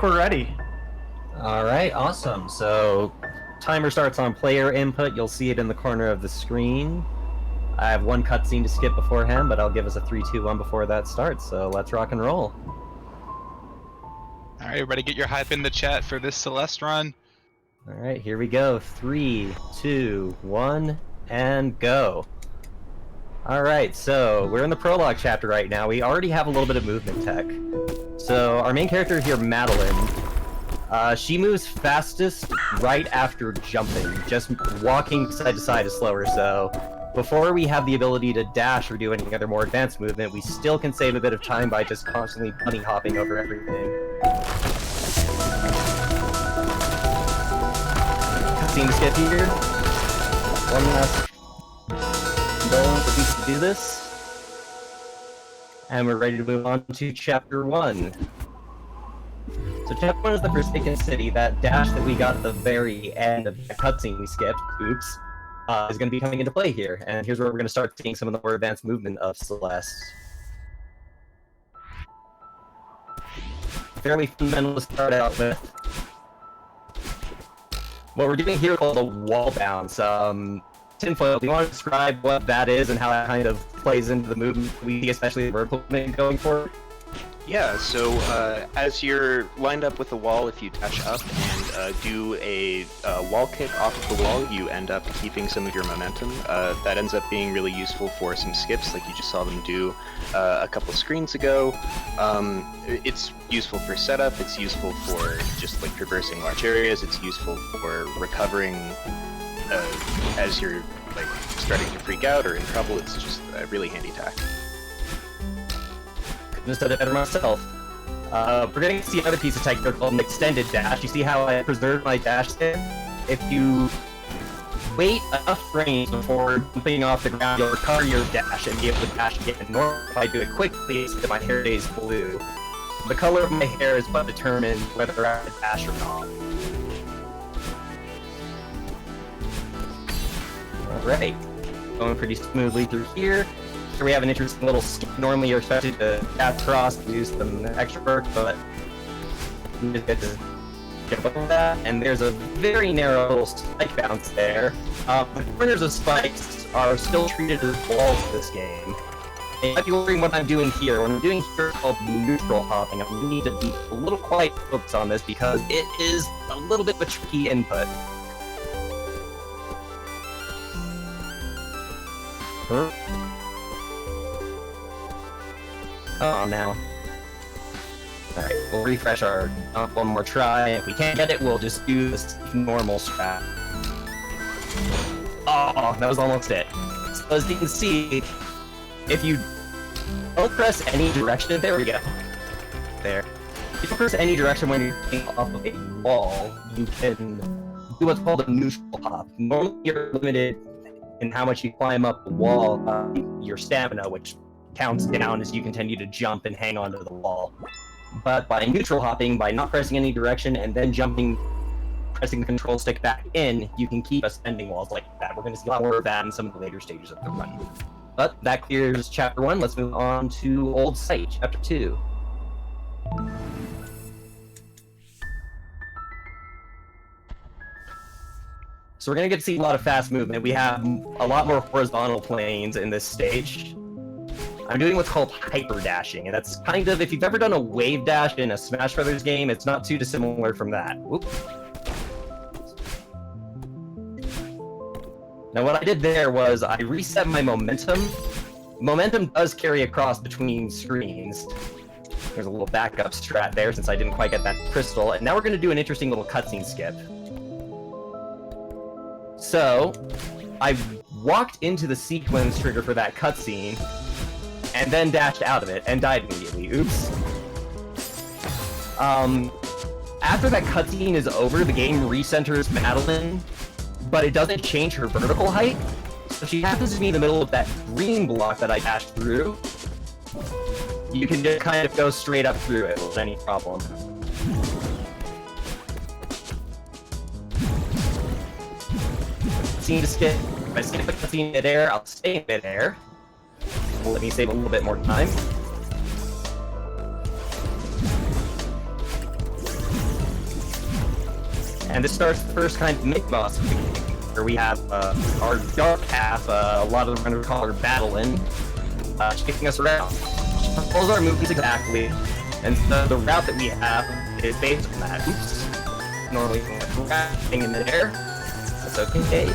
we're ready. Alright, awesome. So, timer starts on player input. You'll see it in the corner of the screen. I have one cutscene to skip beforehand, but I'll give us a 3, 2, 1 before that starts, so let's rock and roll. Alright, everybody get your hype in the chat for this Celeste run. Alright, here we go. 3, 2, 1, and go. Alright, so we're in the prologue chapter right now. We already have a little bit of movement tech. So, our main character here, Madeline, she moves fastest right after jumping. Just walking side to side is slower, so before we have the ability to dash or do any other more advanced movement, we still can save a bit of time by just constantly bunny hopping over everything. Cutscene to skip here. One last indulgence at least to do this. And we're ready to move on to Chapter 1. So Chapter 1 is the Forsaken City. That dash that we got at the very end of the cutscene we skipped, oops, is going to be coming into play here. And here's where we're going to start seeing some of the more advanced movement of Celeste. Fairly fundamental to start out with. What we're doing here is called a wall bounce. Tinfoil, do you want to describe what that is and how that kind of plays into the movement we see, especially the vertical movement going forward? Yeah, so as you're lined up with the wall, if you dash up and do a wall kick off of the wall, you end up keeping some of your momentum. That ends up being really useful for some skips, like you just saw them do a couple screens ago. It's useful for setup, it's useful for just like traversing large areas, it's useful for recovering as you're like starting to freak out or in trouble. It's just a really handy tack. Couldn't have said it better myself. We're getting to see another piece of tech here called an extended dash. You see how I preserved my dash there? If you wait enough frames before jumping off the ground, you'll recover your dash and be able to dash again. Normally, if I do it quickly, it's that my hair stays blue. The color of my hair is what determines whether I have a dash or not. Alright, going pretty smoothly through here. Here we have an interesting little skip. Normally you're expected to dash across to do some extra work, but we just get to jump over that. And there's a very narrow little spike bounce there. The corners of spikes are still treated as walls in this game. And you might be wondering what I'm doing here. What I'm doing here is called neutral hopping. I'm going to need to be a little quite focused on this because it is a little bit of a tricky input. Oh, now. Alright, we'll refresh our jump one more try. If we can't get it, we'll just do this normal strat. Oh, that was almost it. So as you can see, if you don't press any direction, there we go. There. If you press any direction when you're getting off of a wall, you can do what's called a neutral hop. Normally you're limited in how much you climb up the wall, your stamina, which counts down as you continue to jump and hang onto the wall. But by neutral hopping, by not pressing any direction and then jumping, pressing the control stick back in, you can keep ascending walls like that. We're going to see a lot more of that in some of the later stages of the run. But that clears Chapter 1. Let's move on to Old Site, Chapter 2. So we're going to get to see a lot of fast movement. We have a lot more horizontal planes in this stage. I'm doing what's called hyper dashing, and that's kind of, if you've ever done a wave dash in a Smash Brothers game, it's not too dissimilar from that. Whoop. Now what I did there was I reset my momentum. Momentum does carry across between screens. There's a little backup strat there since I didn't quite get that crystal, and now we're going to do an interesting little cutscene skip. So, I walked into the sequence trigger for that cutscene, and then dashed out of it, and died immediately. Oops. After that cutscene is over, the game recenters Madeline, but it doesn't change her vertical height. So she happens to be in the middle of that green block that I dashed through. You can just kind of go straight up through it without any problem. Scene to skip. If I skip the cutscene midair, I'll stay in midair. Let me save a little bit more time. And this starts the first kind of mid-boss where we have our dark half, a lot of the runners call her Battling, shaking us around. She controls our movements exactly, and so the route that we have is based on that. Oops. Normally, grabbing in the air. That's okay.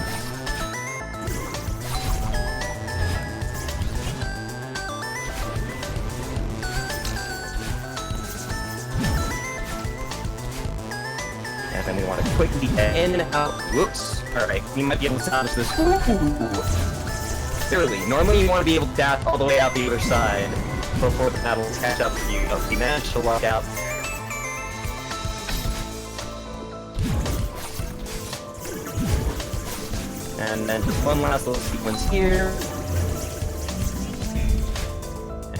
And then we want to quickly get in and out. Whoops. Alright, we might be able to salvage this. Ooh. Clearly, normally you want to be able to dash all the way out the other side before the battles catch up to you. But we managed to lock out. And then just one last little sequence here.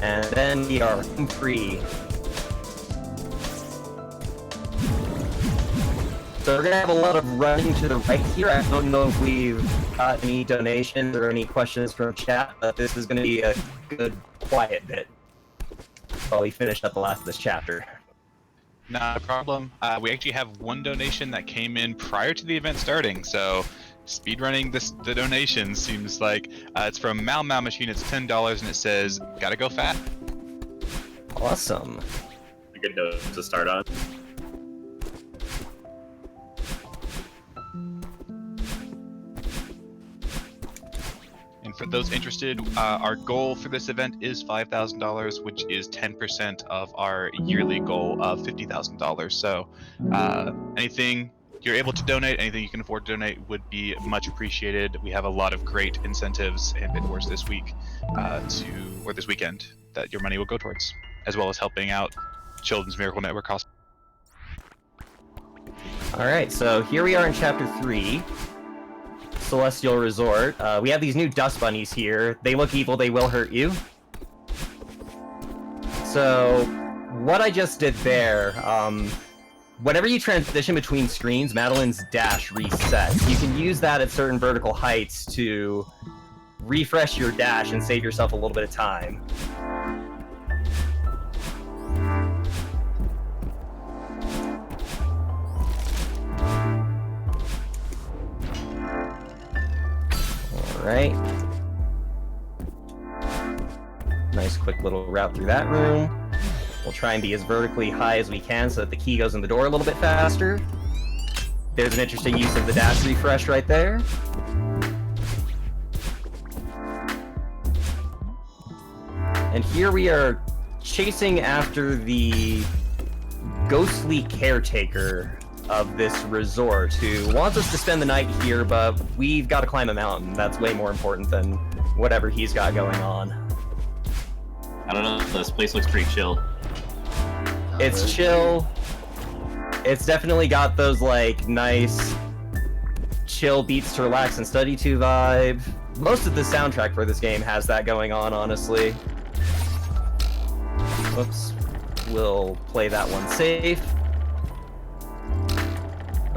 And then we are free. So we're gonna have a lot of running to the right here. I don't know if we've got any donations or any questions from chat, but this is gonna be a good quiet bit while we finish up the last of this chapter. Not a problem. We actually have one donation that came in prior to the event starting, so speedrunning the donation seems like it's from Mal Machine. It's $10 and it says, "Gotta go fat." Awesome. A good note to start on. And for those interested, our goal for this event is $5,000, which is 10% of our yearly goal of $50,000. So anything you're able to donate, anything you can afford to donate would be much appreciated. We have a lot of great incentives and bid wars this week, or this weekend, that your money will go towards, as well as helping out Children's Miracle Network Hospital. Alright, so here we are in Chapter 3. Celestial Resort. We have these new dust bunnies here. They look evil, they will hurt you. So, what I just did there, whenever you transition between screens, Madeline's dash resets. You can use that at certain vertical heights to refresh your dash and save yourself a little bit of time. Alright. Nice quick little route through that room. We'll try and be as vertically high as we can so that the key goes in the door a little bit faster. There's an interesting use of the dash refresh right there. And here we are chasing after the ghostly caretaker of this resort who wants us to spend the night here, but we've got to climb a mountain. That's way more important than whatever he's got going on. I don't know, this place looks pretty chill. It's chill. It's definitely got those, like, nice chill beats to relax and study to vibe. Most of the soundtrack for this game has that going on, honestly. Whoops. We'll play that one safe.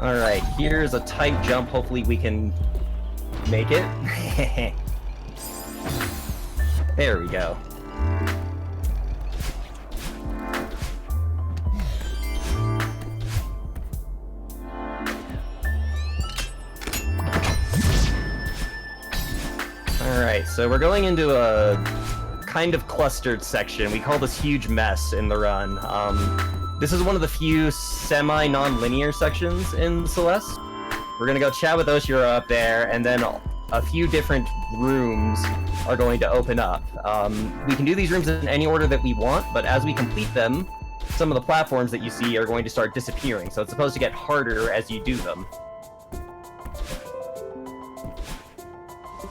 Alright, here's a tight jump. Hopefully we can make it. There we go. Alright, so we're going into a kind of clustered section. We call this Huge Mess in the run. This is one of the few semi-non-linear sections in Celeste. We're gonna go chat with Oshiro up there, and then a few different rooms are going to open up. We can do these rooms in any order that we want, but as we complete them, some of the platforms that you see are going to start disappearing, so it's supposed to get harder as you do them.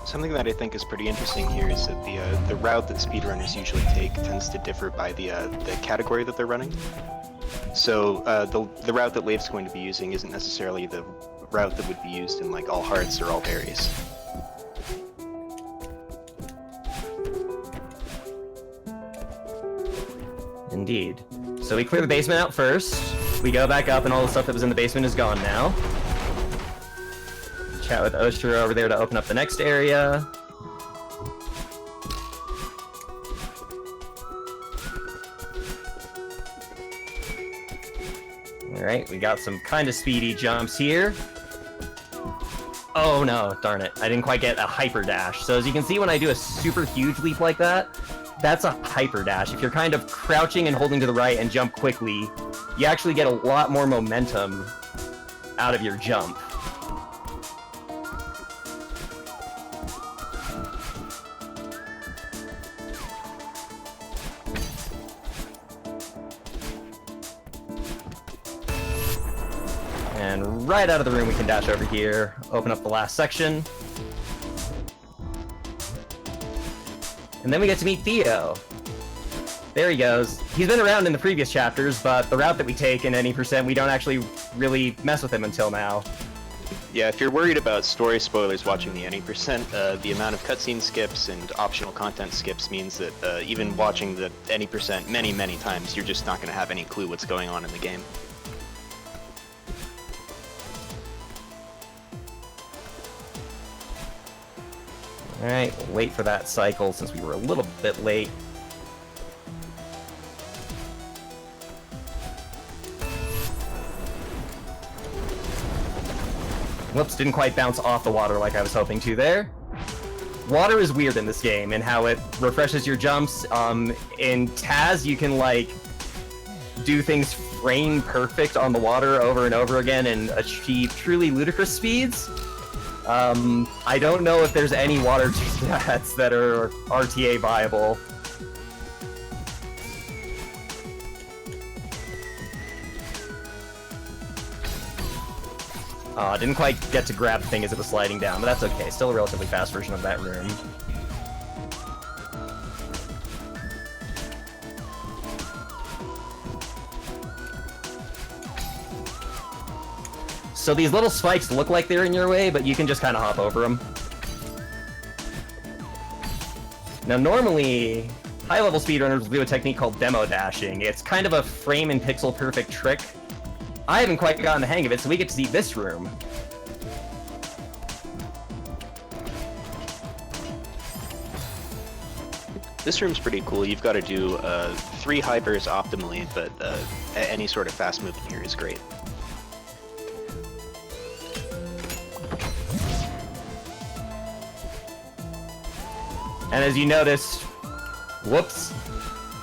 Something that I think is pretty interesting here is that the route that speedrunners usually take tends to differ by the category that they're running. So the route that Leif's going to be using isn't necessarily the route that would be used in like all hearts or all berries. Indeed. So we clear the basement out first. We go back up and all the stuff that was in the basement is gone now. Chat with Oshiro over there to open up the next area. Alright, we got some kind of speedy jumps here. Oh no, darn it. I didn't quite get a hyper dash. So as you can see, when I do a super huge leap like that, that's a hyper dash. If you're kind of crouching and holding to the right and jump quickly, you actually get a lot more momentum out of your jump. And right out of the room, we can dash over here, open up the last section. And then we get to meet Theo. There he goes. He's been around in the previous chapters, but the route that we take in any percent, we don't actually really mess with him until now. Yeah, if you're worried about story spoilers watching the any percent, the amount of cutscene skips and optional content skips means that even watching the any percent many, many times, you're just not going to have any clue what's going on in the game. Alright, we'll wait for that cycle since we were a little bit late. Whoops, didn't quite bounce off the water like I was hoping to there. Water is weird in this game and how it refreshes your jumps. In Taz, you can, like, do things frame perfect on the water over and over again and achieve truly ludicrous speeds. I don't know if there's any water stats that are RTA viable. Didn't quite get to grab the thing as it was sliding down, but that's okay. Still a relatively fast version of that room. So these little spikes look like they're in your way, but you can just kind of hop over them. Now normally, high-level speedrunners will do a technique called demo dashing. It's kind of a frame and pixel perfect trick. I haven't quite gotten the hang of it, so we get to see this room. This room's pretty cool. You've got to do 3 hypers optimally, but any sort of fast movement here is great. And as you noticed, whoops,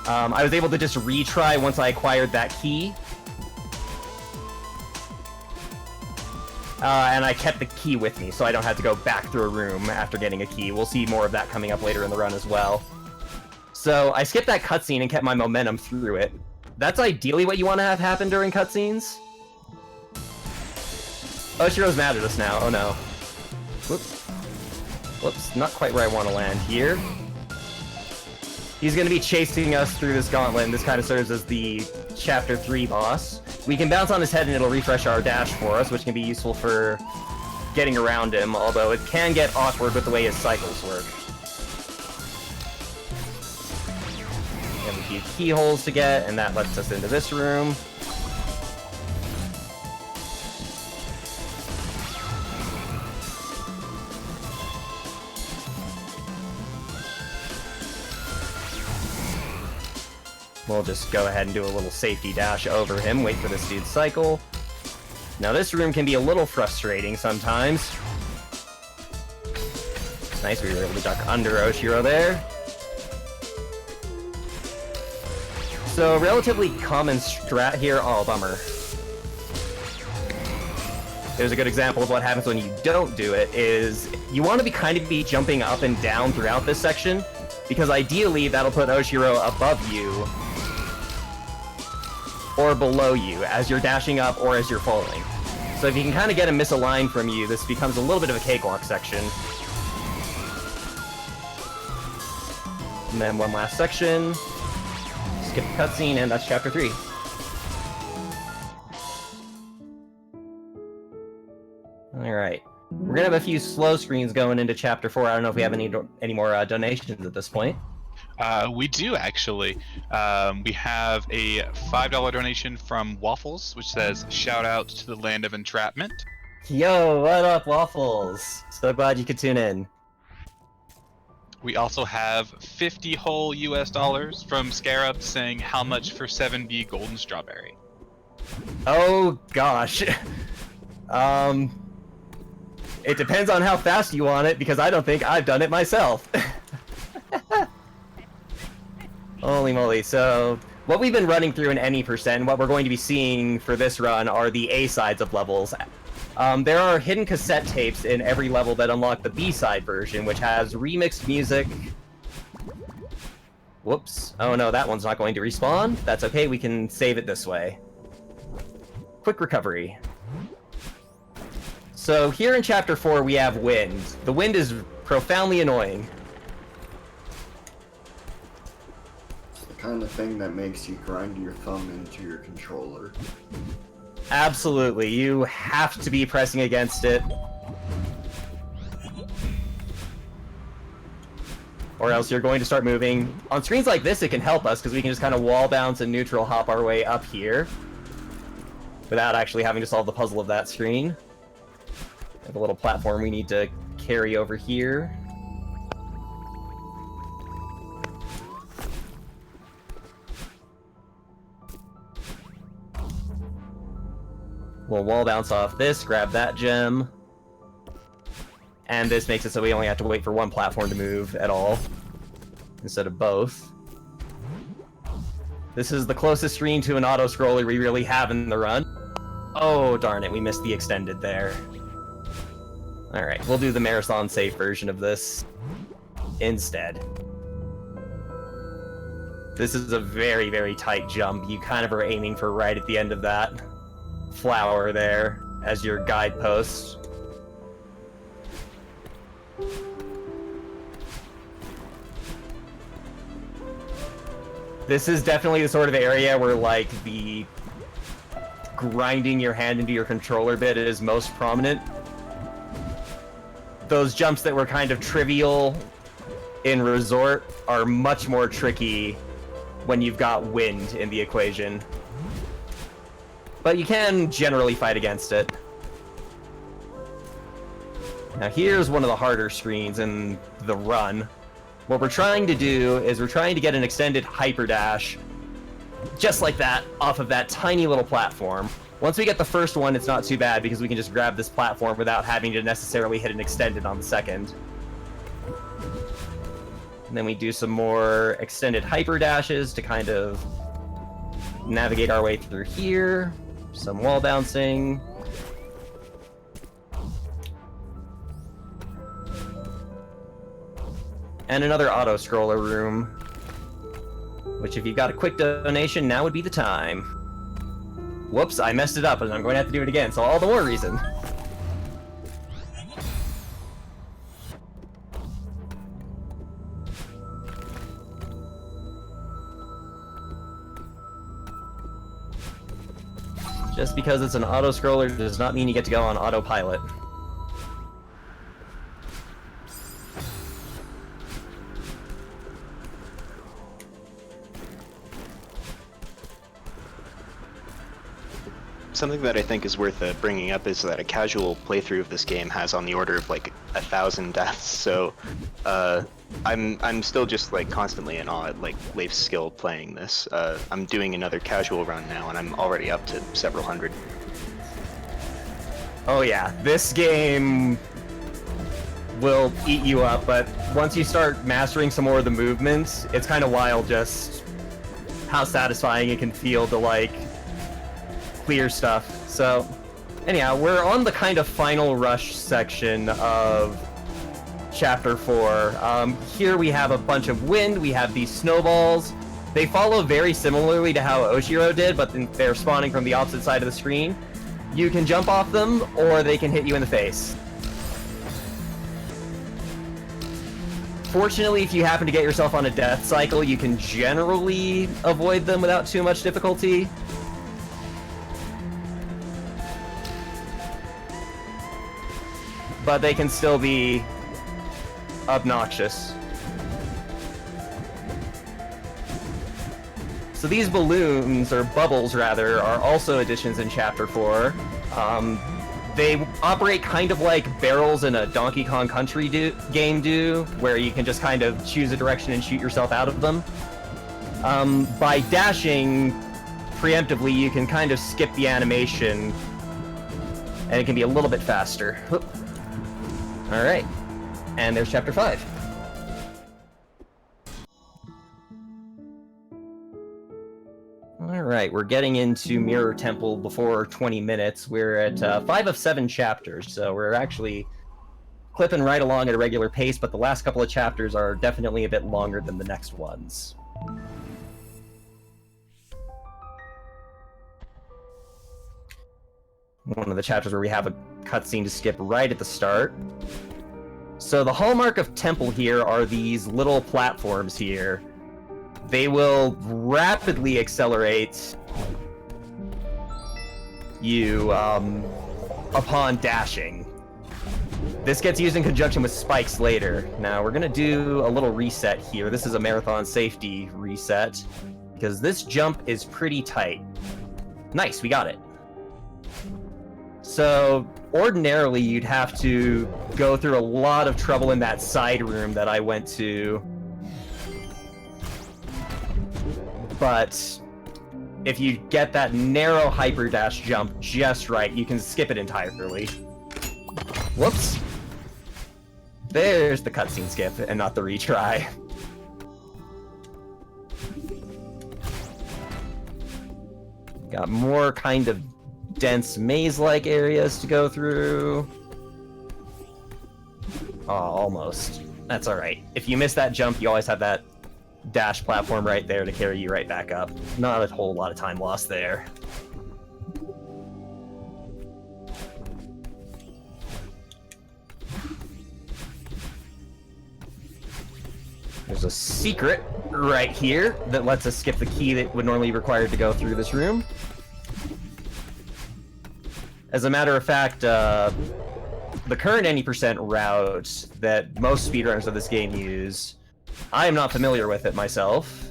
I was able to just retry once I acquired that key. And I kept the key with me, so I don't have to go back through a room after getting a key. We'll see more of that coming up later in the run as well. So I skipped that cutscene and kept my momentum through it. That's ideally what you want to have happen during cutscenes. Oshiro's mad at us now. Oh no. Whoops. Whoops, not quite where I want to land here. He's going to be chasing us through this gauntlet, and this kind of serves as the Chapter 3 boss. We can bounce on his head and it'll refresh our dash for us, which can be useful for getting around him, although it can get awkward with the way his cycles work. We have a few keyholes to get, and that lets us into this room. We'll just go ahead and do a little safety dash over him, wait for this dude's cycle. Now this room can be a little frustrating sometimes. It's nice we were able to duck under Oshiro there. So, relatively common strat here. Oh, bummer. There's a good example of what happens when you don't do it, is you want to be kind of jumping up and down throughout this section, because ideally that'll put Oshiro above you or below you as you're dashing up or as you're falling. So if you can kind of get him misaligned from you, this becomes a little bit of a cakewalk section. And then one last section. Skip the cutscene, and that's Chapter 3. Alright. We're gonna have a few slow screens going into Chapter 4. I don't know if we have any more donations at this point. We do, actually. We have a $5 donation from Waffles, which says, "Shout out to the land of entrapment." Yo, what up, Waffles? So glad you could tune in. We also have 50 whole US dollars from Scarab saying, "How much for 7B Golden Strawberry?" Oh gosh. It depends on how fast you want it, because I don't think I've done it myself. Holy moly. So, what we've been running through in any percent, what we're going to be seeing for this run are the A-sides of levels. There are hidden cassette tapes in every level that unlock the B-side version, which has remixed music. Whoops. Oh no, that one's not going to respawn. That's okay, we can save it this way. Quick recovery. So here in Chapter 4 we have wind. The wind is profoundly annoying. It's the kind of thing that makes you grind your thumb into your controller. Absolutely, you have to be pressing against it. Or else you're going to start moving. On screens like this it can help us, because we can just kind of wall bounce and neutral hop our way up here. Without actually having to solve the puzzle of that screen. We have a little platform we need to carry over here. We'll wall bounce off this, grab that gem. And this makes it so we only have to wait for one platform to move at all, instead of both. This is the closest screen to an auto-scroller we really have in the run. Oh, darn it, we missed the extended there. Alright, we'll do the marathon safe version of this instead. This is a very, very tight jump. You kind of are aiming for right at the end of that flower there as your guidepost. This is definitely the sort of area where, like, the grinding your hand into your controller bit is most prominent. Those jumps that were kind of trivial in Resort are much more tricky when you've got wind in the equation. But you can generally fight against it. Now here's one of the harder screens in the run. What we're trying to do is we're trying to get an extended hyper dash, just like that, off of that tiny little platform. Once we get the first one, it's not too bad because we can just grab this platform without having to necessarily hit an extended on the second. And then we do some more extended hyper dashes to kind of navigate our way through here. Some wall bouncing. And another auto-scroller room, which if you've got a quick donation, now would be the time. Whoops, I messed it up, and I'm going to have to do it again, so all the more reason. Just because it's an auto-scroller does not mean you get to go on autopilot. Something that I think is worth bringing up is that a casual playthrough of this game has on the order of like 1,000 deaths. So I'm still just like constantly in awe at like Leif's skill playing this. I'm doing another casual run now, and I'm already up to several hundred. Oh yeah, this game will eat you up, but once you start mastering some more of the movements, it's kind of wild just how satisfying it can feel to like clear stuff. So anyhow, we're on the kind of final rush section of Chapter 4. Here we have a bunch of wind, we have these snowballs. They follow very similarly to how Oshiro did, but they're spawning from the opposite side of the screen. You can jump off them, or they can hit you in the face. Fortunately, if you happen to get yourself on a death cycle, you can generally avoid them without too much difficulty. But they can still be obnoxious. So these balloons, or bubbles rather, are also additions in Chapter 4. They operate kind of like barrels in a Donkey Kong Country game do, where you can just kind of choose a direction and shoot yourself out of them. By dashing preemptively, you can kind of skip the animation, and it can be a little bit faster. Alright, and there's chapter 5. Alright, we're getting into Mirror Temple before 20 minutes. We're at 5 of 7 chapters, so we're actually clipping right along at a regular pace, but the last couple of chapters are definitely a bit longer than the next ones. One of the chapters where we have a cutscene to skip right at the start. So the hallmark of Temple here are these little platforms here. They will rapidly accelerate you upon dashing. This gets used in conjunction with spikes later. Now we're gonna do a little reset here. This is a marathon safety reset, because this jump is pretty tight. Nice, we got it. So, ordinarily you'd have to go through a lot of trouble in that side room that I went to. But if you get that narrow hyper dash jump just right, you can skip it entirely. Whoops. There's the cutscene skip and not the retry. Got more kind of dense maze-like areas to go through. Oh, almost. That's alright. If you miss that jump, you always have that dash platform right there to carry you right back up. Not a whole lot of time lost there. There's a secret right here that lets us skip the key that would normally be required to go through this room. As a matter of fact, the current any % route that most speedrunners of this game use, I am not familiar with it myself,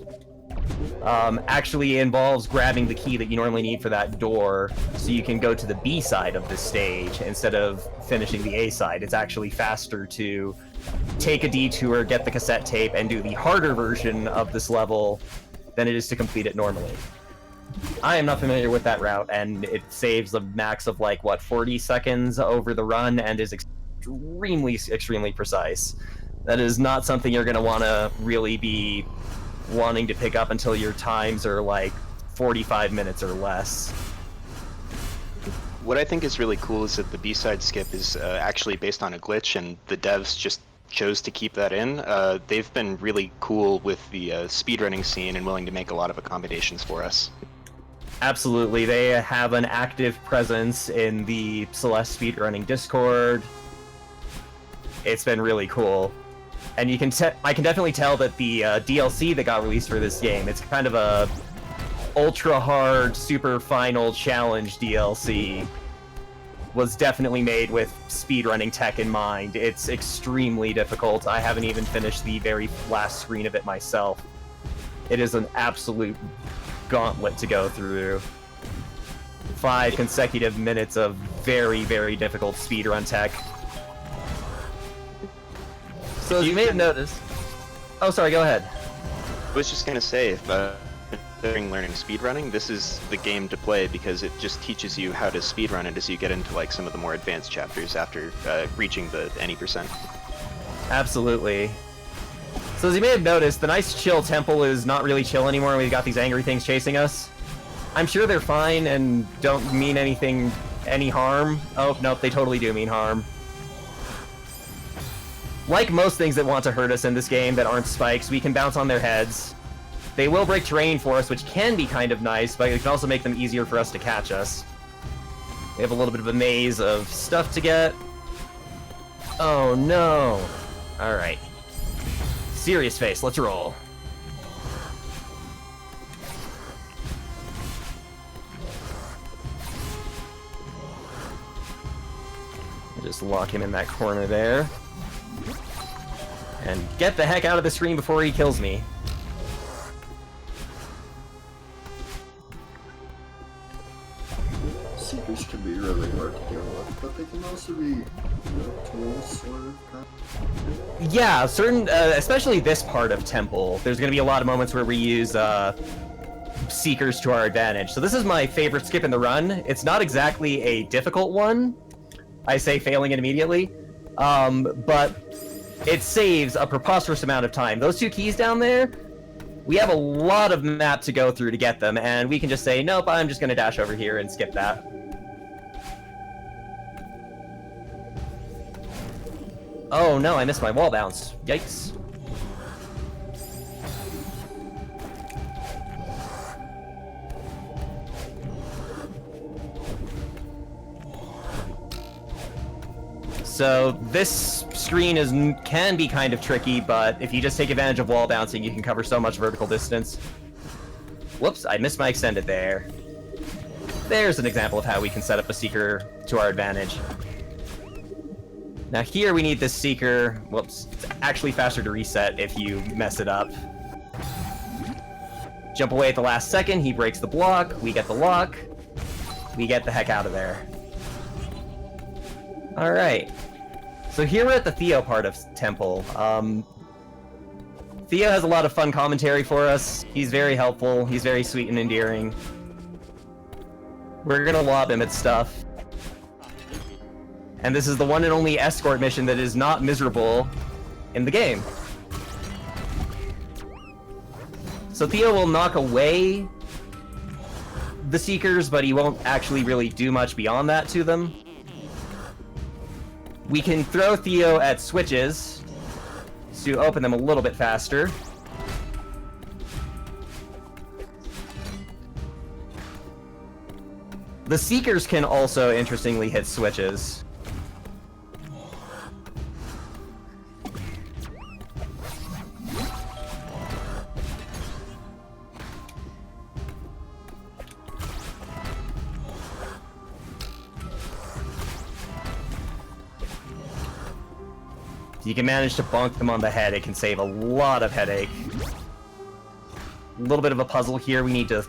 actually involves grabbing the key that you normally need for that door so you can go to the B side of this stage instead of finishing the A side. It's actually faster to take a detour, get the cassette tape, and do the harder version of this level than it is to complete it normally. I am not familiar with that route, and it saves a max of, like, what, 40 seconds over the run, and is extremely precise. That is not something you're going to want to really be wanting to pick up until your times are, like, 45 minutes or less. What I think is really cool is that the B-side skip is actually based on a glitch, and the devs just chose to keep that in. They've been really cool with the speedrunning scene and willing to make a lot of accommodations for us. Absolutely, they have an active presence in the Celeste speedrunning Discord. It's been really cool. And you can I can definitely tell that the DLC that got released for this game, it's kind of a ultra hard, super final challenge DLC, was definitely made with speedrunning tech in mind. It's extremely difficult. I haven't even finished the very last screen of it myself. It is an absolute gauntlet to go through. 5 consecutive minutes of very, very difficult speedrun tech. So as you may have noticed... Oh, sorry, go ahead. I was just gonna say, if during learning speedrunning, this is the game to play because it just teaches you how to speedrun it as you get into like some of the more advanced chapters after reaching the any %. Absolutely. So as you may have noticed, the nice chill temple is not really chill anymore. We've got these angry things chasing us. I'm sure they're fine and don't mean any harm. Oh, nope, they totally do mean harm. Like most things that want to hurt us in this game that aren't spikes, we can bounce on their heads. They will break terrain for us, which can be kind of nice, but it can also make them easier for us to catch us. We have a little bit of a maze of stuff to get. Oh no! Alright. Serious face, let's roll. Just lock him in that corner there. And get the heck out of the screen before he kills me. Secrets can be really hard to deal with, but they can also be, tools, sort of. Yeah, certain, especially this part of Temple, there's going to be a lot of moments where we use Seekers to our advantage. So this is my favorite skip in the run. It's not exactly a difficult one. I say failing it immediately. But it saves a preposterous amount of time. Those 2 keys down there, we have a lot of map to go through to get them, and we can just say, nope, I'm just going to dash over here and skip that. Oh no, I missed my wall bounce. Yikes. So this screen can be kind of tricky, but if you just take advantage of wall bouncing, you can cover so much vertical distance. Whoops, I missed my extended there. There's an example of how we can set up a Seeker to our advantage. Now here we need this Seeker. Whoops, it's actually faster to reset if you mess it up. Jump away at the last second, he breaks the block, we get the lock, we get the heck out of there. Alright. So here we're at the Theo part of Temple. Theo has a lot of fun commentary for us. He's very helpful. He's very sweet and endearing. We're gonna lob him at stuff. And this is the one and only escort mission that is not miserable in the game. So Theo will knock away the Seekers, but he won't actually really do much beyond that to them. We can throw Theo at switches to open them a little bit faster. The Seekers can also, interestingly, hit switches. You can manage to bonk them on the head. It can save a lot of headache. A little bit of a puzzle here. We need to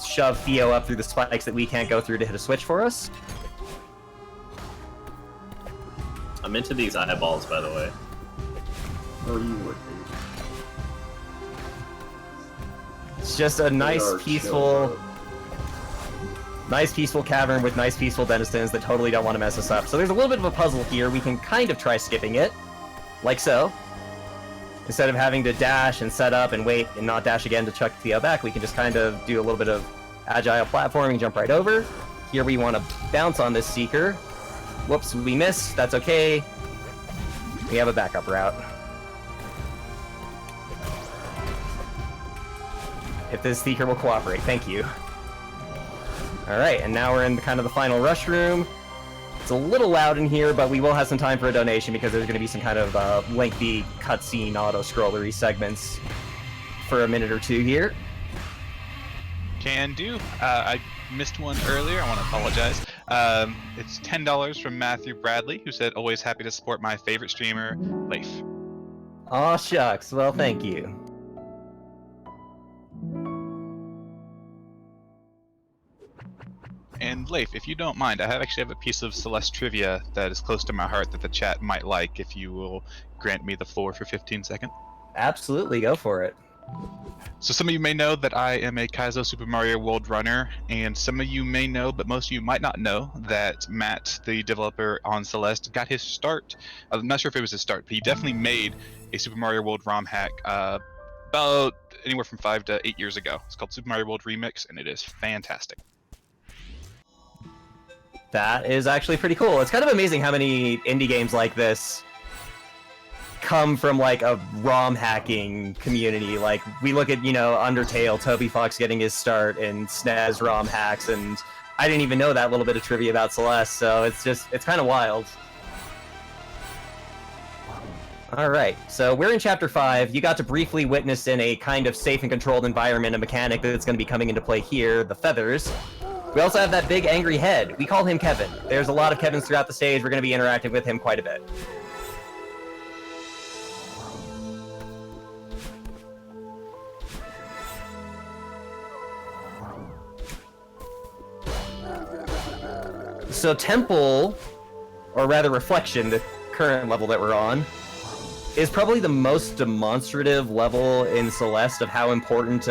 shove Theo up through the spikes that we can't go through to hit a switch for us. I'm into these eyeballs, by the way. Oh, you would be. It's just a nice, peaceful cavern with nice, peaceful denizens that totally don't want to mess us up. So there's a little bit of a puzzle here. We can kind of try skipping it. Like so. Instead of having to dash and set up and wait and not dash again to chuck Theo back, we can just kind of do a little bit of agile platforming and jump right over. Here we want to bounce on this Seeker. Whoops, we missed. That's okay. We have a backup route. If this Seeker will cooperate, thank you. Alright, and now we're in kind of the final rush room. It's a little loud in here, but we will have some time for a donation because there's going to be some kind of lengthy cutscene auto-scrollery segments for a minute or two here. Can do. I missed one earlier. I want to apologize. It's $10 from Matthew Bradley, who said, always happy to support my favorite streamer, Leif. Aw, shucks. Well, thank you. And Leif, if you don't mind, I actually have a piece of Celeste trivia that is close to my heart that the chat might like, if you will grant me the floor for 15 seconds. Absolutely, go for it. So some of you may know that I am a Kaizo Super Mario World runner, and some of you may know, but most of you might not know, that Matt, the developer on Celeste, got his start. I'm not sure if it was his start, but he definitely made a Super Mario World ROM hack about anywhere from 5 to 8 years ago. It's called Super Mario World Remix, and it is fantastic. That is actually pretty cool. It's kind of amazing how many indie games like this come from like a ROM hacking community. Like we look at, you know, Undertale, Toby Fox getting his start in SNES ROM hacks, and I didn't even know that little bit of trivia about Celeste, so it's kind of wild. Alright, so we're in Chapter 5. You got to briefly witness in a kind of safe and controlled environment a mechanic that's going to be coming into play here, the feathers. We also have that big angry head. We call him Kevin. There's a lot of Kevins throughout the stage. We're going to be interacting with him quite a bit. So Temple, or rather Reflection, the current level that we're on, is probably the most demonstrative level in Celeste of how important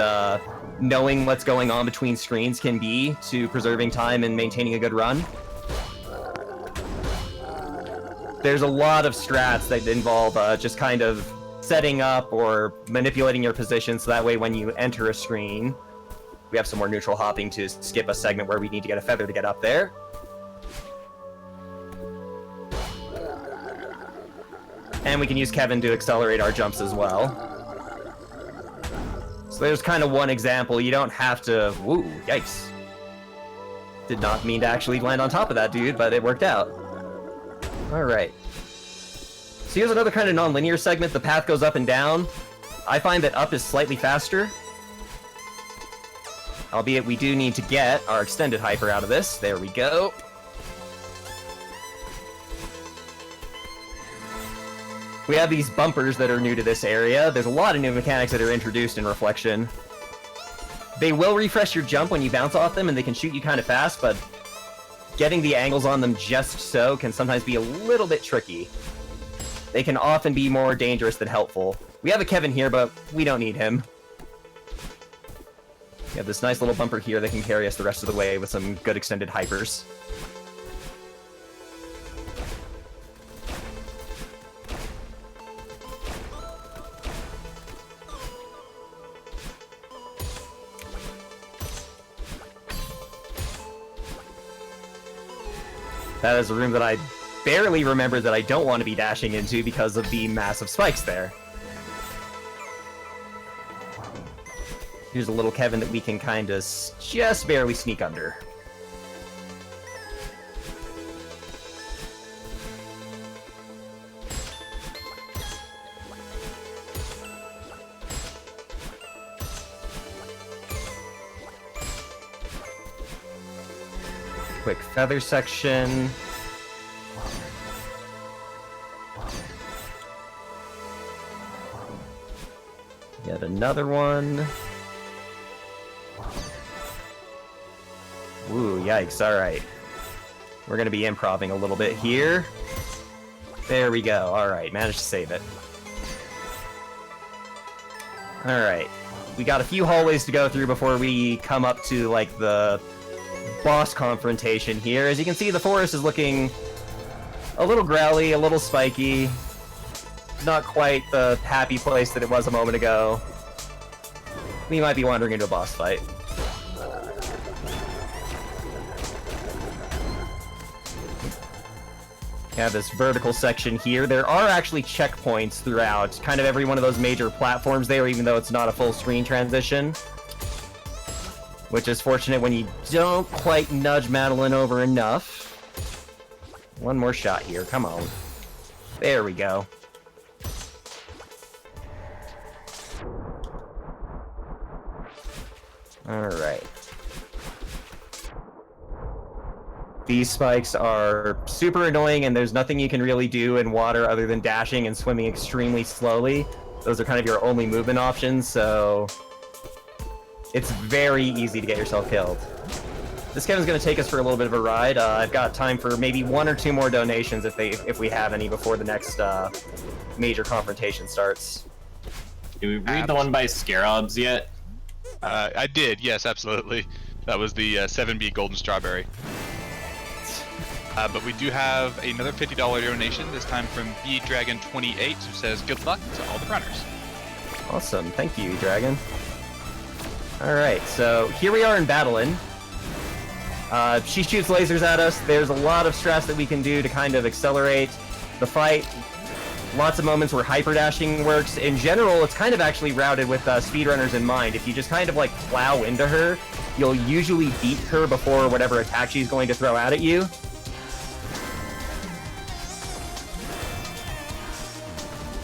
knowing what's going on between screens can be to preserving time and maintaining a good run. There's a lot of strats that involve just kind of setting up or manipulating your position so that way when you enter a screen, we have some more neutral hopping to skip a segment where we need to get a feather to get up there. And we can use Kevin to accelerate our jumps as well. So there's kind of one example. You don't have to... Woo, yikes. Did not mean to actually land on top of that dude, but it worked out. Alright. So here's another kind of non-linear segment. The path goes up and down. I find that up is slightly faster. Albeit we do need to get our extended hyper out of this. There we go. We have these bumpers that are new to this area. There's a lot of new mechanics that are introduced in Reflection. They will refresh your jump when you bounce off them, and they can shoot you kind of fast, but getting the angles on them just so can sometimes be a little bit tricky. They can often be more dangerous than helpful. We have a Kevin here, but we don't need him. We have this nice little bumper here that can carry us the rest of the way with some good extended hypers. That is a room that I barely remember that I don't want to be dashing into because of the massive spikes there. Here's a little Kevin that we can kind of just barely sneak under. Quick feather section. Yet another one. Ooh, yikes, alright. We're gonna be improvising a little bit here. There we go, alright, managed to save it. Alright. We got a few hallways to go through before we come up to, like, the boss confrontation here. As you can see, the forest is looking a little growly, a little spiky. Not quite the happy place that it was a moment ago. We might be wandering into a boss fight. We have this vertical section here. There are actually checkpoints throughout kind of every one of those major platforms there, even though it's not a full screen transition. Which is fortunate when you don't quite nudge Madeline over enough. One more shot here, come on. There we go. Alright. These spikes are super annoying, and there's nothing you can really do in water other than dashing and swimming extremely slowly. Those are kind of your only movement options, so it's very easy to get yourself killed. This Kevin's going to take us for a little bit of a ride. I've got time for maybe 1 or 2 more donations if we have any before the next major confrontation starts. Did we read the one by Scarabs yet? I did, yes, absolutely. That was the 7B Golden Strawberry. But we do have another $50 donation, this time from BDragon28, who says, good luck to all the runners. Awesome, thank you, Dragon. Alright, so here we are in Battlein. She shoots lasers at us. There's a lot of stress that we can do to kind of accelerate the fight. Lots of moments where hyperdashing works. In general, it's kind of actually routed with speedrunners in mind. If you just kind of like plow into her, you'll usually beat her before whatever attack she's going to throw out at you.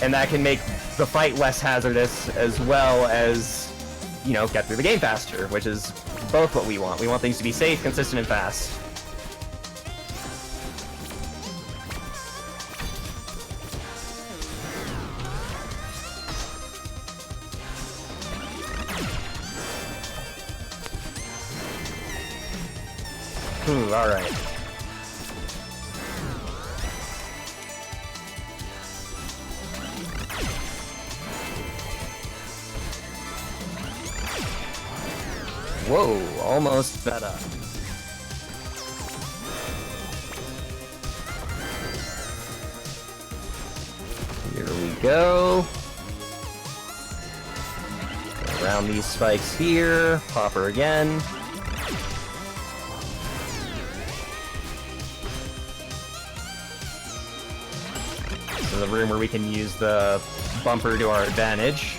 And that can make the fight less hazardous, as well as, you know, get through the game faster, which is both what we want. We want things to be safe, consistent, and fast. Ooh, alright. Whoa, almost meta. Here we go. Around these spikes here. Pop her again. So the room where we can use the bumper to our advantage.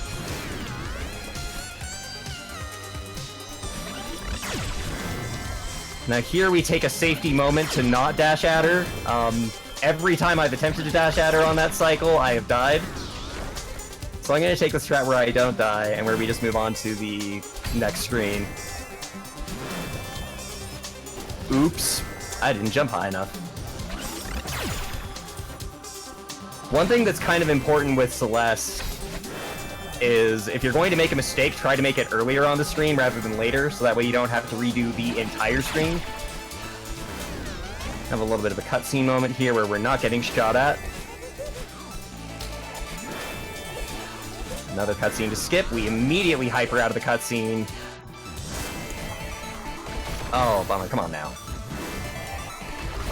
Now here we take a safety moment to not dash at her. Every time I've attempted to dash at her on that cycle, I have died. So I'm going to take the strat where I don't die, and where we just move on to the next screen. Oops. I didn't jump high enough. One thing that's kind of important with Celeste is if you're going to make a mistake, try to make it earlier on the screen rather than later, so that way you don't have to redo the entire screen. Have a little bit of a cutscene moment here where we're not getting shot at. Another cutscene to skip. We immediately hyper out of the cutscene. Oh, bummer. Come on now.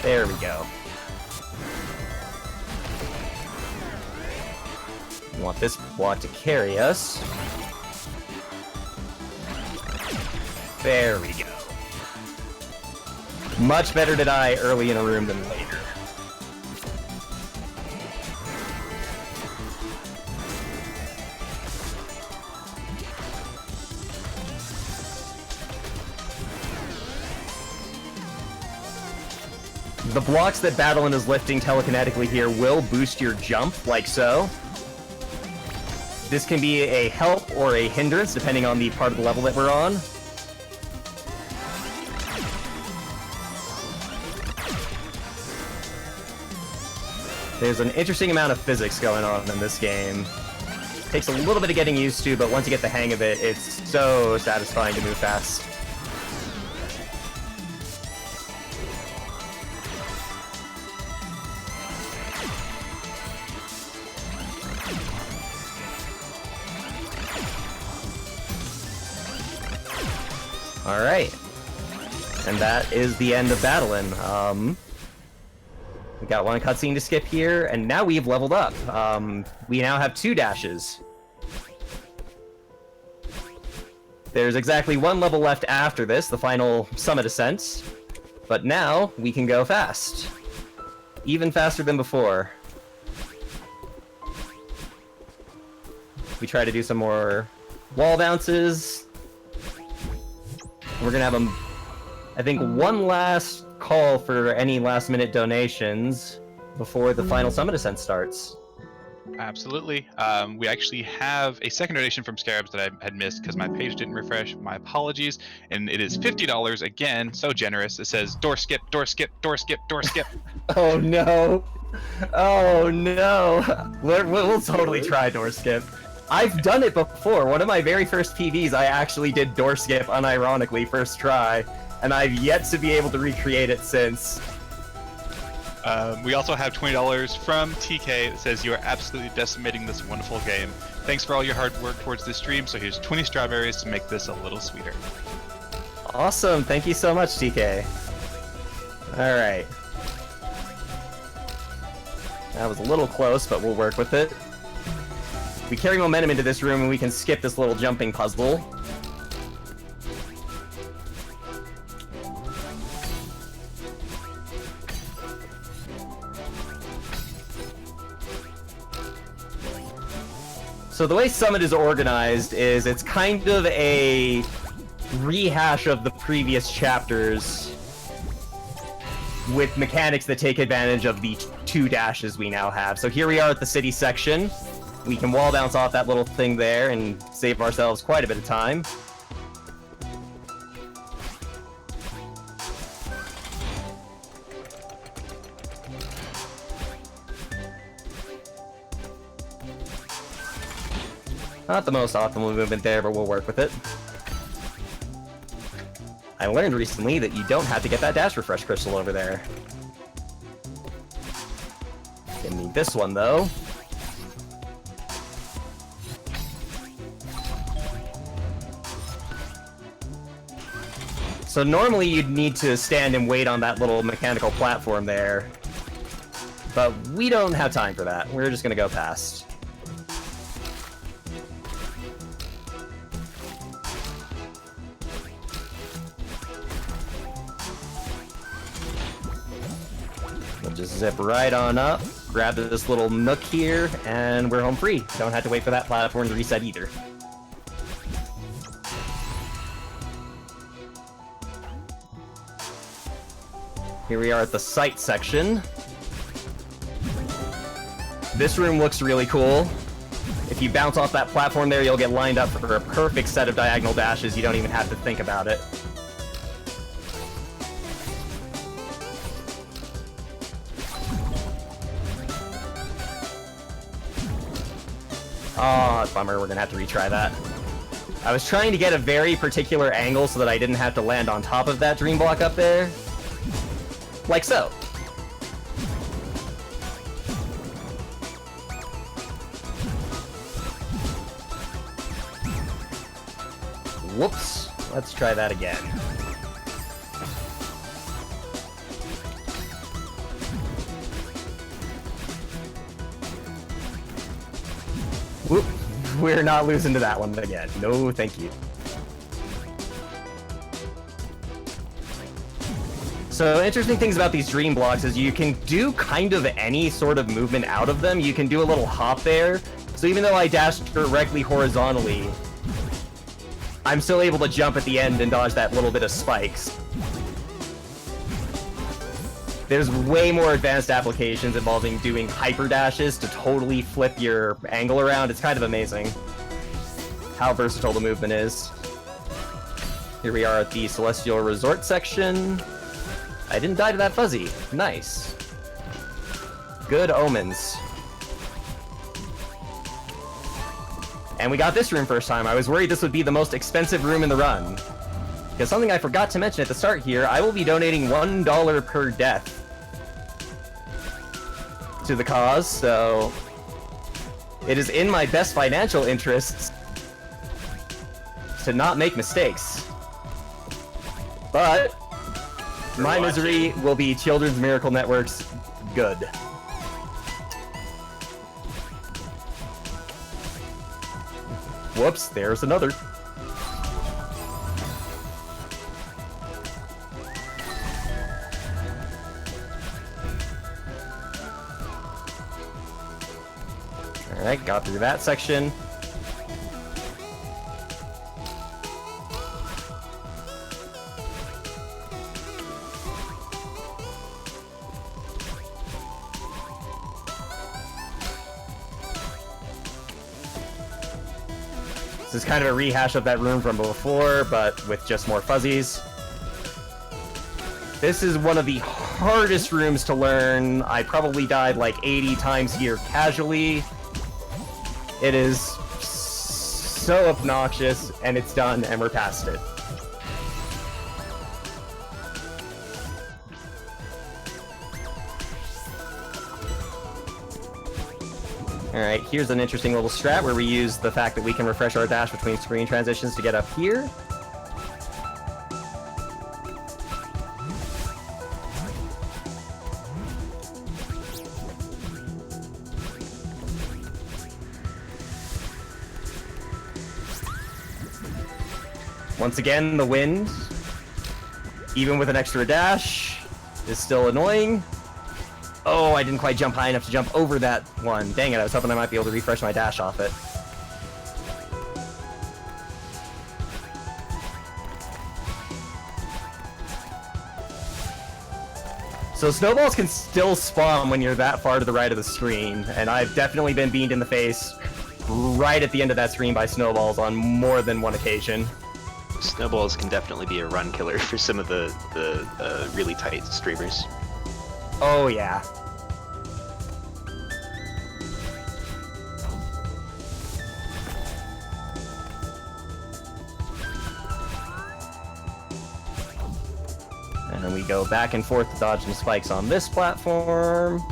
There we go. We want this wad to carry us. There we go. Much better to die early in a room than later. The blocks that Battlein is lifting telekinetically here will boost your jump, like so. This can be a help or a hindrance, depending on the part of the level that we're on. There's an interesting amount of physics going on in this game. Takes a little bit of getting used to, but once you get the hang of it, it's so satisfying to move fast. Alright. And that is the end of Battlein. We got one cutscene to skip here, and now we've leveled up. We now have 2 dashes. There's exactly 1 level left after this, the final summit ascent. But now, we can go fast. Even faster than before. We try to do some more wall bounces. We're gonna have I think, one last call for any last-minute donations before the final summit ascent starts. Absolutely. We actually have a second donation from Scarabs that I had missed because my page didn't refresh. My apologies. And it is $50 again. So generous. It says door skip, door skip, door skip, door skip. Oh no. Oh no. We'll totally try door skip. I've done it before. One of my very first PVs, I actually did door skip unironically first try. And I've yet to be able to recreate it since. We also have $20 from TK that says, "You are absolutely decimating this wonderful game. Thanks for all your hard work towards this stream, so here's 20 strawberries to make this a little sweeter." Awesome, thank you so much, TK. Alright. That was a little close, but we'll work with it. We carry momentum into this room and we can skip this little jumping puzzle. So the way Summit is organized is it's kind of a rehash of the previous chapters with mechanics that take advantage of the 2 dashes we now have. So here we are at the city section. We can wall bounce off that little thing there and save ourselves quite a bit of time. Not the most optimal movement there, but we'll work with it. I learned recently that you don't have to get that dash refresh crystal over there. Give me this one, though. So normally you'd need to stand and wait on that little mechanical platform there. But we don't have time for that. We're just gonna go past. We'll just zip right on up, grab this little nook here, and we're home free. Don't have to wait for that platform to reset either. Here we are at the site section. This room looks really cool. If you bounce off that platform there, you'll get lined up for a perfect set of diagonal dashes. You don't even have to think about it. Oh, bummer. We're gonna have to retry that. I was trying to get a very particular angle so that I didn't have to land on top of that dream block up there. Like so. Whoops. Let's try that again. Whoop. We're not losing to that one again. No, thank you. So, interesting things about these dream blocks is you can do kind of any sort of movement out of them. You can do a little hop there. So even though I dashed directly horizontally, I'm still able to jump at the end and dodge that little bit of spikes. There's way more advanced applications involving doing hyper dashes to totally flip your angle around. It's kind of amazing how versatile the movement is. Here we are at the Celestial Resort section. I didn't die to that fuzzy. Nice. Good omens. And we got this room first time. I was worried this would be the most expensive room in the run. Because something I forgot to mention at the start here, I will be donating $1 per death to the cause, so it is in my best financial interests to not make mistakes. But my misery will be Children's Miracle Network's good. Whoops, there's another. Alright, got through that section. This is kind of a rehash of that room from before, but with just more fuzzies. This is one of the hardest rooms to learn. I probably died like 80 times here casually. It is so obnoxious, and it's done, and we're past it. Alright, here's an interesting little strat where we use the fact that we can refresh our dash between screen transitions to get up here. Once again, the wind, even with an extra dash, is still annoying. Oh, I didn't quite jump high enough to jump over that one. Dang it, I was hoping I might be able to refresh my dash off it. So snowballs can still spawn when you're that far to the right of the screen, and I've definitely been beamed in the face right at the end of that screen by snowballs on more than one occasion. Snowballs can definitely be a run killer for some of the really tight streamers. Oh yeah. And then we go back and forth to dodge some spikes on this platform.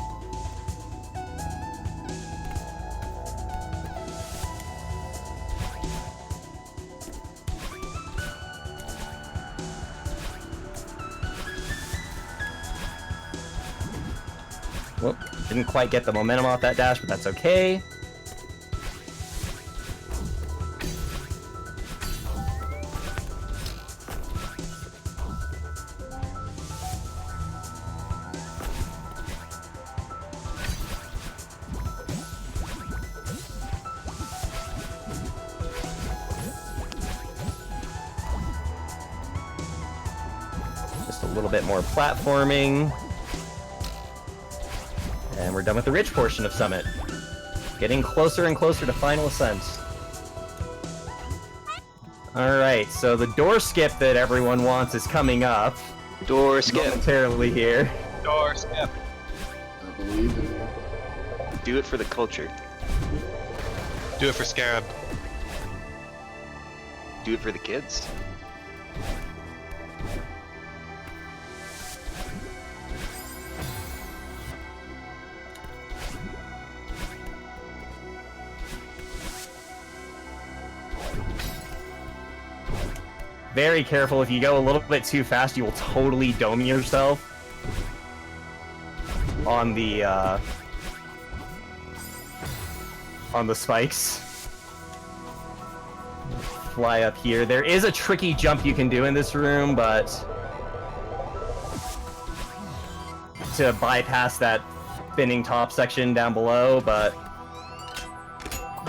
Well, didn't quite get the momentum off that dash, but that's okay. Just a little bit more platforming. And we're done with the ridge portion of Summit. Getting closer and closer to final ascent. Alright, so the door skip that everyone wants is coming up. Door skip. Momentarily here. Door skip. I believe in you. Do it for the culture. Do it for Scarab. Do it for the kids. Very careful, if you go a little bit too fast, you will totally dome yourself on the spikes. Fly up here. There is a tricky jump you can do in this room, but to bypass that spinning top section down below, but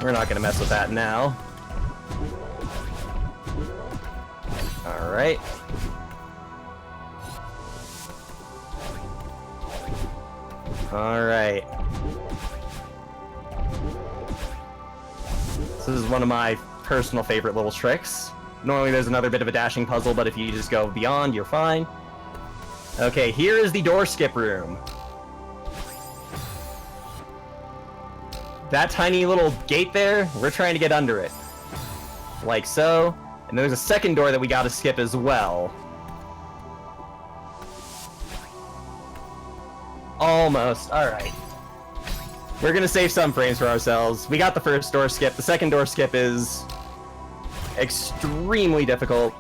we're not gonna mess with that now. Alright. Alright. This is one of my personal favorite little tricks. Normally there's another bit of a dashing puzzle, but if you just go beyond, you're fine. Okay, here is the door skip room. That tiny little gate there, we're trying to get under it. Like so. And there's a second door that we gotta skip as well. Almost. Alright. We're gonna save some frames for ourselves. We got the first door skip. The second door skip is extremely difficult.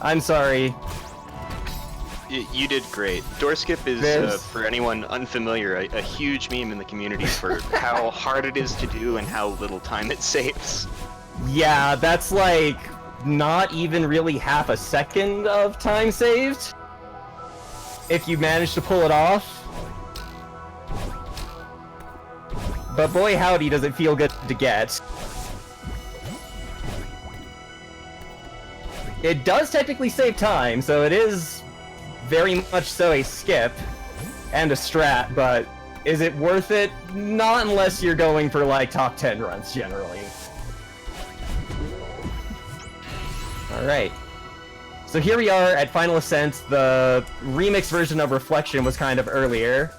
I'm sorry. You did great. Door skip is, for anyone unfamiliar, a huge meme in the community for how hard it is to do and how little time it saves. Yeah, that's like not even really half a second of time saved. If you manage to pull it off. But boy howdy does it feel good to get. It does technically save time, so it is very much so a skip and a strat, but is it worth it? Not unless you're going for like top 10 runs generally. Alright. So here we are at Final Ascent. The remix version of Reflection was kind of earlier.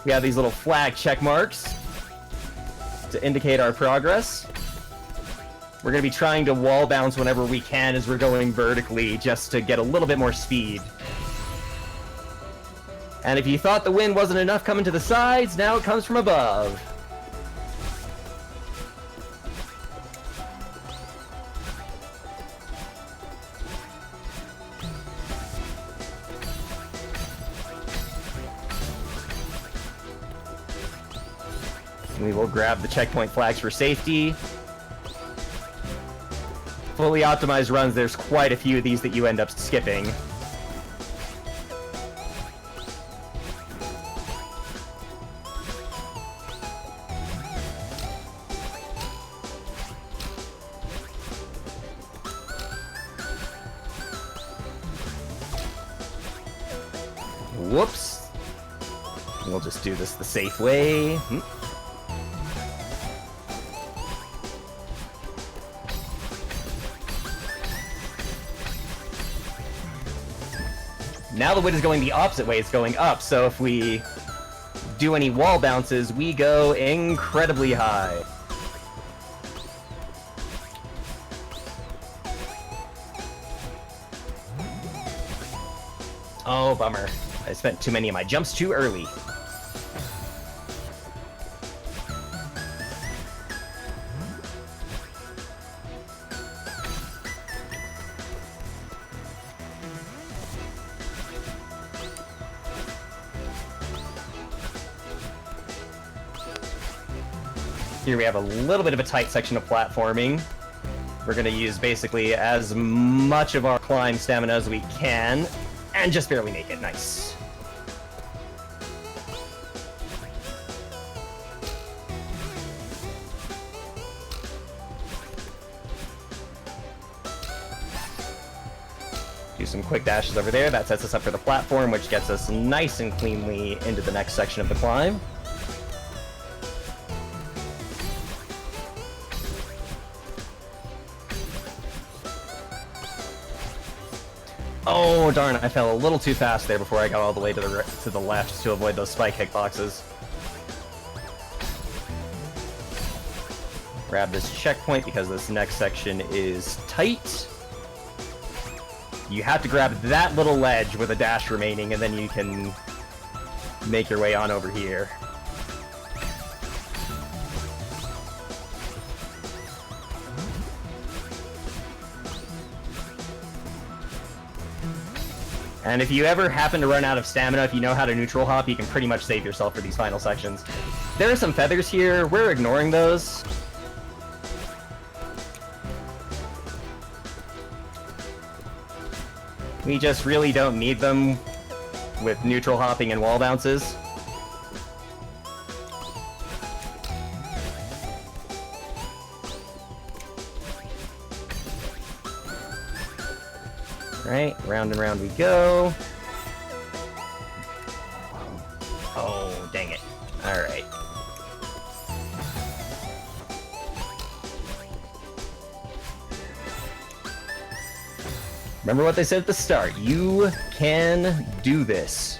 We have these little flag check marks to indicate our progress. We're going to be trying to wall bounce whenever we can as we're going vertically, just to get a little bit more speed. And if you thought the wind wasn't enough coming to the sides, now it comes from above. We will grab the checkpoint flags for safety. Fully optimized runs, there's quite a few of these that you end up skipping. Whoops. We'll just do this the safe way. Now the wind is going the opposite way, it's going up, so if we do any wall bounces, we go incredibly high. Oh, bummer. I spent too many of my jumps too early. Here we have a little bit of a tight section of platforming. We're going to use basically as much of our climb stamina as we can, and just barely make it. Nice. Do some quick dashes over there. That sets us up for the platform, which gets us nice and cleanly into the next section of the climb. Oh darn, I fell a little too fast there before I got all the way to the left to avoid those spike hitboxes. Grab this checkpoint because this next section is tight. You have to grab that little ledge with a dash remaining, and then you can make your way on over here. And if you ever happen to run out of stamina, if you know how to neutral hop, you can pretty much save yourself for these final sections. There are some feathers here. We're ignoring those. We just really don't need them with neutral hopping and wall bounces. Right, round and round we go. Oh, dang it. Alright. Remember what they said at the start. You can do this.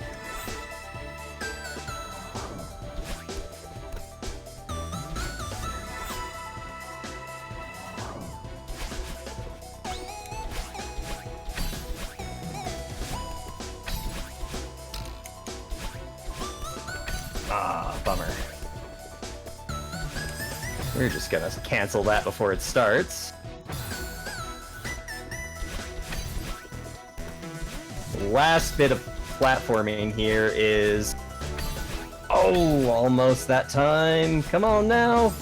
Ah, bummer. We're just gonna cancel that before it starts. Last bit of platforming here is... Oh, almost that time. Come on now.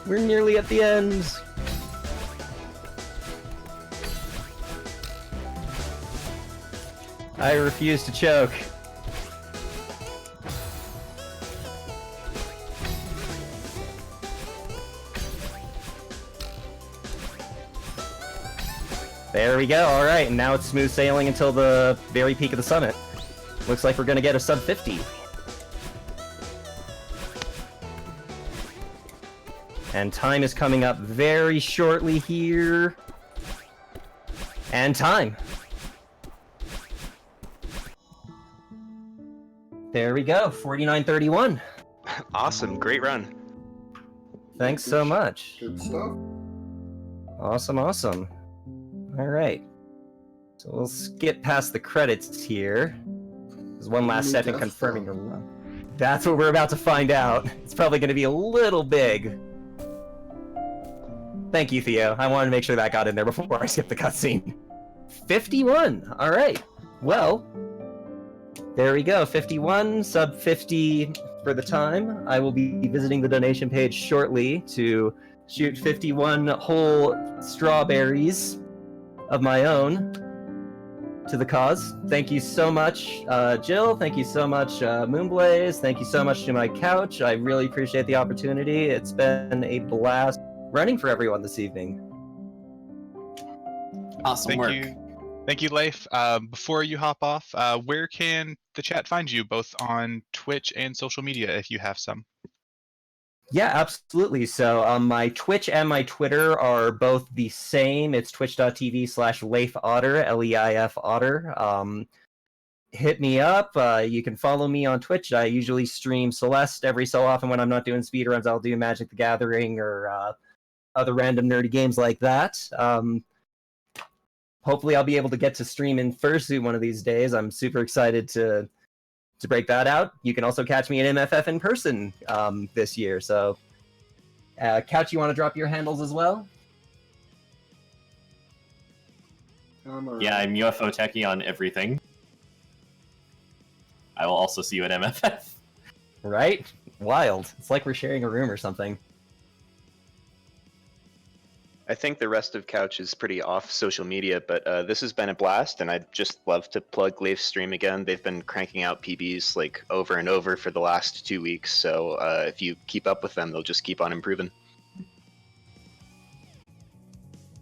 We're nearly at the end. I refuse to choke. There we go, alright, and now it's smooth sailing until the very peak of the summit. Looks like we're gonna get a sub 50. And time is coming up very shortly here. And time. There we go, 49:31. Awesome, great run. Thanks so much. Good stuff. Awesome, awesome. Alright. So we'll skip past the credits here. There's one last step in confirming the run. That's what we're about to find out. It's probably going to be a little big. Thank you, Theo. I wanted to make sure that got in there before I skipped the cutscene. 51! Alright. Well, there we go. 51, sub 50 for the time. I will be visiting the donation page shortly to shoot 51 whole strawberries of my own to the cause. Thank you so much, Jill. Thank you so much, Moonblaze. Thank you so much to my couch. I really appreciate the opportunity. It's been a blast running for everyone this evening. Awesome work. Thank you, Leif. Before you hop off, where can the chat find you, both on Twitch and social media, if you have some? Yeah, absolutely. So my Twitch and my Twitter are both the same. It's twitch.tv/LeifOtter, L-E-I-F Otter. Hit me up. You can follow me on Twitch. I usually stream Celeste every so often when I'm not doing speedruns. I'll do Magic the Gathering or other random nerdy games like that. Hopefully I'll be able to get to stream in Fursuit one of these days. I'm super excited to break that out. You can also catch me at MFF in person this year. So, Couch, you want to drop your handles as well? Yeah, I'm UFO Techie on everything. I will also see you at MFF. Right. wild. It's like we're sharing a room or something. I think the rest of Couch is pretty off social media, but this has been a blast, and I'd just love to plug Leif's stream again. They've been cranking out PBs like over and over for the last 2 weeks, so if you keep up with them, they'll just keep on improving.